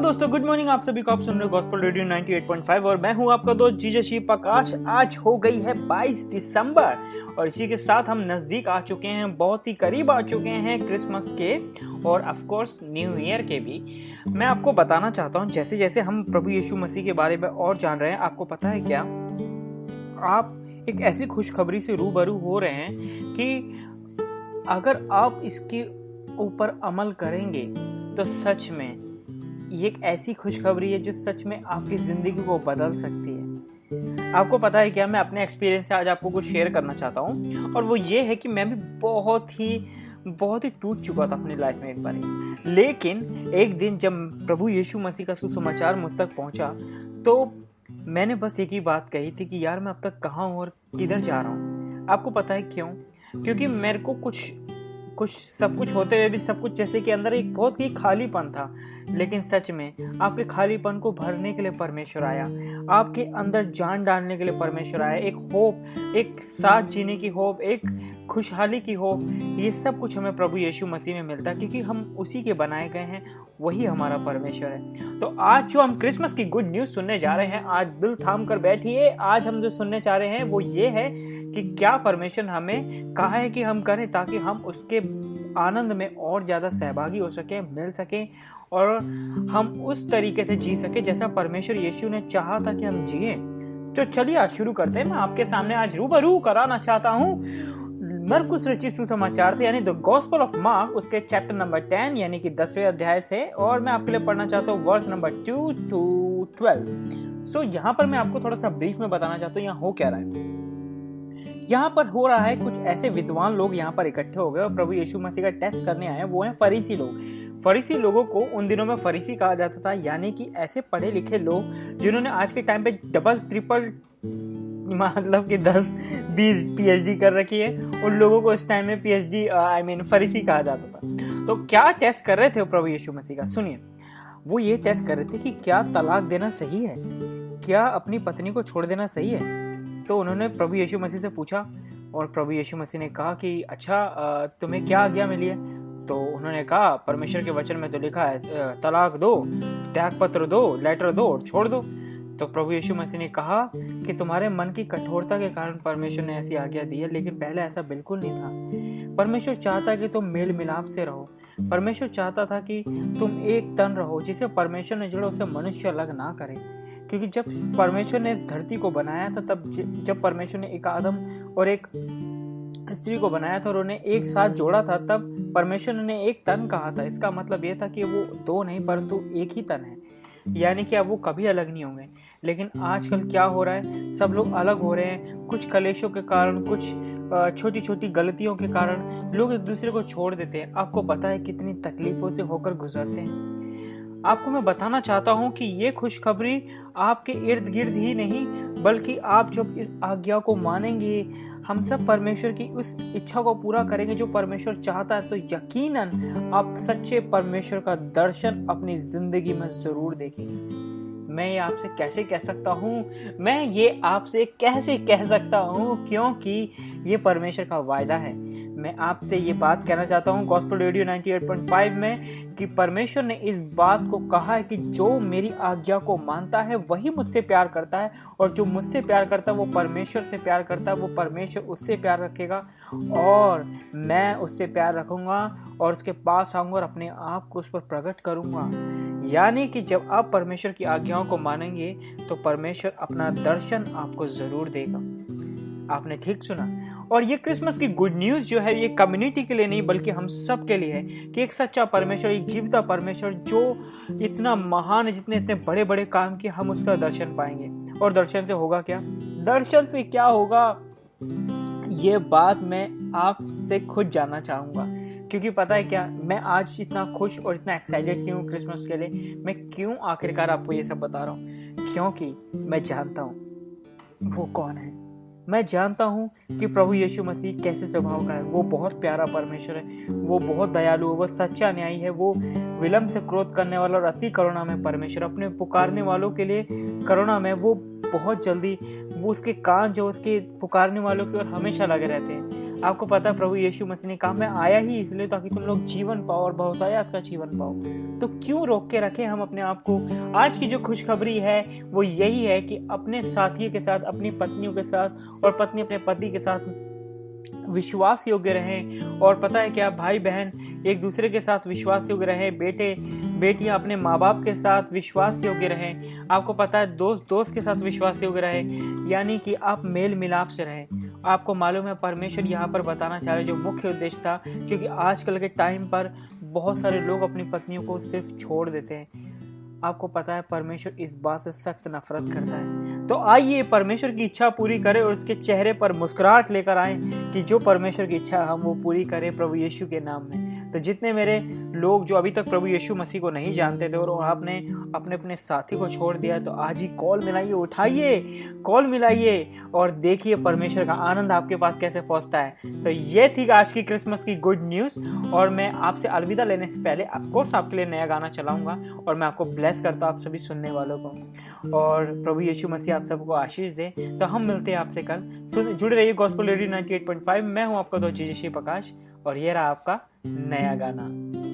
दोस्तों, good morning. आप सभी को आप सुन रहे हो गॉस्पेल रेडियो 98.5 और मैं हूं आपका दोस्त जीजे श्री प्रकाश। आज हो गई है 22 दिसंबर और इसी के साथ हम नजदीक आ चुके हैं, बहुत ही करीब आ चुके हैं क्रिसमस के और ऑफ कोर्स न्यू ईयर के भी। मैं आपको बताना चाहता हूं, जैसे जैसे हम प्रभु यीशु मसीह के बारे में और जान रहे हैं, आपको पता है क्या, आप एक ऐसी खुशखबरी से रूबरू हो रहे हैं कि अगर आप इसके ऊपर अमल करेंगे तो सच में ये एक ऐसी खुशखबरी है जो सच में आपकी ज़िंदगी को बदल सकती है। आपको पता है क्या, मैं अपने एक्सपीरियंस से आज आपको कुछ शेयर करना चाहता हूँ और वो ये है कि मैं भी बहुत ही टूट चुका था अपनी लाइफ में एक बार। लेकिन एक दिन जब प्रभु यीशु मसीह का सुसमाचार मुझ तक पहुँचा तो मैंने बस एक ही बात कही थी कि यार मैं अब तक कहाँ हूँ और किधर जा रहा हूँ। आपको पता है क्यों? क्योंकि मेरे को कुछ सब कुछ होते हुए भी सब कुछ जैसे कि अंदर एक बहुत ही खालीपन था। लेकिन सच में आपके खालीपन को भरने के लिए परमेश्वर आया, आपके अंदर जान डालने के लिए परमेश्वर आया। एक होप, एक साथ जीने की होप, एक खुशहाली की होप, ये सब कुछ हमें प्रभु यीशु मसीह में मिलता है क्योंकि हम उसी के बनाए गए हैं, वही हमारा परमेश्वर है। तो आज जो हम क्रिसमस की गुड न्यूज़ सुनने जा रहे हैं, आज दिल थाम कर बैठिए। आज हम जो सुनने जा रहे हैं वो ये है कि क्या परमेश्वर हमें कहा है कि हम करें ताकि हम उसके आनंद में और ज़्यादा सहभागी हो सकें, मिल सकें और हम उस तरीके से जी सके जैसा परमेश्वर यीशु ने चाहा था कि हम जिए। तो चलिए आज शुरू करते हैं। मैं आपके सामने आज रूबरू कराना चाहता हूँ मरकुस रचित सुसमाचार से, यानी द गॉस्पेल ऑफ मार्क, उसके चैप्टर नंबर 10 यानी कि 10वें अध्याय से, और मैं आपके लिए पढ़ना चाहता हूँ वर्स नंबर 2 to 12। सो यहाँ पर मैं आपको थोड़ा सा ब्रीफ में बताना चाहता हूँ यहाँ हो क्या रहा है। यहाँ पर हो रहा है, कुछ ऐसे विद्वान लोग यहाँ पर इकट्ठे हो गए और प्रभु यीशु मसीह का टेस्ट करने आए। वो हैं फरीसी लोग। फरीसी लोगों को उन दिनों में फरीसी कहा जाता था, यानी कि ऐसे पढ़े लिखे लोग जिन्होंने आज के टाइम पे डबल ट्रिपल मतलब कि 10-20 पीएचडी कर रखी है, उन लोगों को इस टाइम में पीएचडी फरीसी कहा जाता था। तो क्या टेस्ट कर रहे थे प्रभु यीशु मसीह का? सुनिए, वो ये टेस्ट कर रहे थे कि क्या तलाक देना सही है, क्या अपनी पत्नी को छोड़ देना सही है। तो उन्होंने प्रभु यीशु मसीह से पूछा और प्रभु यीशु मसीह ने कहा कि अच्छा तुम्हें क्या आज्ञा मिली है? तो उन्होंने कहा परमेश्वर के वचन में तो लिखा है तलाक दो, त्याग पत्र दो, लेटर दो और छोड़ दो। तो प्रभु यीशु मसीह ने कहा कि तुम्हारे मन की कठोरता के कारण परमेश्वर ने ऐसी आज्ञा दी है, लेकिन पहले ऐसा बिल्कुल नहीं था। परमेश्वर चाहता कि तुम मेल मिलाप से रहो। परमेश्वर चाहता था कि तुम एक तन रहो। जिसे परमेश्वर ने जोड़ा उसे मनुष्य अलग ना करे, क्योंकि जब परमेश्वर ने इस धरती को बनाया था, तब जब परमेश्वर ने एक आदम और एक स्त्री को बनाया था और उन्हें एक साथ जोड़ा था, तब परमेश्वर ने एक तन कहा था। इसका मतलब यह था कि वो दो नहीं परंतु एक ही तन है, यानी कि अब वो कभी अलग नहीं होंगे। लेकिन आजकल क्या हो रहा है, सब लोग अलग हो रहे हैं। कुछ कलेशों के कारण, कुछ छोटी छोटी गलतियों के कारण लोग एक दूसरे को छोड़ देते हैं। आपको पता है कितनी तकलीफों से होकर गुजरते हैं। आपको मैं बताना चाहता हूँ कि ये खुशखबरी आपके इर्द गिर्द ही नहीं, बल्कि आप जब इस आज्ञा को मानेंगे, हम सब परमेश्वर की उस इच्छा को पूरा करेंगे जो परमेश्वर चाहता है, तो यकीनन आप सच्चे परमेश्वर का दर्शन अपनी जिंदगी में जरूर देखेंगे। मैं ये आपसे कैसे कह सकता हूँ? मैं ये आपसे कैसे कह सकता हूँ? क्योंकि ये परमेश्वर का वायदा है। मैं आपसे ये बात कहना चाहता हूँ गॉस्पेल रेडियो 98.5 में कि परमेश्वर ने इस बात को कहा है कि जो मेरी आज्ञा को मानता है वही मुझसे प्यार करता है, और जो मुझसे प्यार करता है वो परमेश्वर से प्यार करता है। वो परमेश्वर उससे प्यार रखेगा और मैं उससे प्यार रखूंगा और उसके पास आऊंगा और अपने आप को उस पर प्रकट करूंगा। यानी कि जब आप परमेश्वर की आज्ञाओं को मानेंगे तो परमेश्वर अपना दर्शन आपको जरूर देगा। आपने ठीक सुना। और ये क्रिसमस की गुड न्यूज़ जो है, ये कम्युनिटी के लिए नहीं बल्कि हम सब के लिए है कि एक सच्चा परमेश्वर, एक जीवता परमेश्वर जो इतना महान है, जितने इतने बड़े बड़े काम किए, हम उसका दर्शन पाएंगे। और दर्शन से होगा क्या? दर्शन से क्या होगा, ये बात मैं आपसे खुद जानना चाहूँगा। क्योंकि पता है क्या, मैं आज इतना खुश और इतना एक्साइटेड क्यों क्रिसमस के लिए, मैं क्यों आखिरकार आपको ये सब बता रहा हूँ? क्योंकि मैं जानता हूँ वो कौन है। मैं जानता हूँ कि प्रभु यीशु मसीह कैसे स्वभाव का है। वो बहुत प्यारा परमेश्वर है, वो बहुत दयालु है, वो सच्चा न्यायी है, वो विलंब से क्रोध करने वाला और अति करुणा में परमेश्वर। अपने पुकारने वालों के लिए करुणा में वो बहुत जल्दी, वो उसके कान जो उसके पुकारने वालों की ओर हमेशा लगे रहते हैं। आपको पता है प्रभु यीशु मसीह ने कहा मैं आया ही इसलिए ताकि तुम लोग जीवन पाओ और बहुतायत का जीवन पाओ। तो क्यों रोक के रखें हम अपने आप को। आज की जो खुशखबरी है वो यही है कि अपने साथियों के साथ, अपनी पत्नियों के साथ और पत्नी अपने पति के साथ विश्वास योग्य रहें। और पता है क्या, भाई बहन एक दूसरे के साथ विश्वास योग्य रहें, बेटे बेटियां अपने माँ बाप के साथ विश्वास योग्य रहें। आपको पता है दोस्त दोस्त के साथ विश्वास योग्य रहे, यानी कि आप मेल मिलाप से रहें। आपको मालूम है परमेश्वर यहाँ पर बताना चाह रहे जो मुख्य उद्देश्य था, क्योंकि आजकल के टाइम पर बहुत सारे लोग अपनी पत्नियों को सिर्फ छोड़ देते हैं। आपको पता है परमेश्वर इस बात से सख्त नफरत करता है। तो आइए परमेश्वर की इच्छा पूरी करें और उसके चेहरे पर मुस्कुराहट लेकर आए कि जो परमेश्वर की इच्छा हम वो पूरी करें प्रभु यीशु के नाम में। तो जितने मेरे लोग जो अभी तक प्रभु यीशु मसीह को नहीं जानते थे और आपने अपने अपने साथी को छोड़ दिया, तो आज ही कॉल मिलाइए, उठाइए, कॉल मिलाइए और देखिए परमेश्वर का आनंद आपके पास कैसे पहुंचता है। तो ये थी आज की क्रिसमस की गुड न्यूज़। और मैं आपसे अलविदा लेने से पहले ऑफकोर्स आपके लिए नया गाना चलाऊंगा और मैं आपको ब्लेस करता हूँ आप सभी सुनने वालों को। और प्रभु यीशु मसीह आप सबको आशीष दे। तो हम मिलते हैं आपसे कल। जुड़े रहिए गॉस्पेल रेडियो 98.5। मैं हूँ आपका दोस्त जीजेशी प्रकाश और ये रहा आपका नया गाना।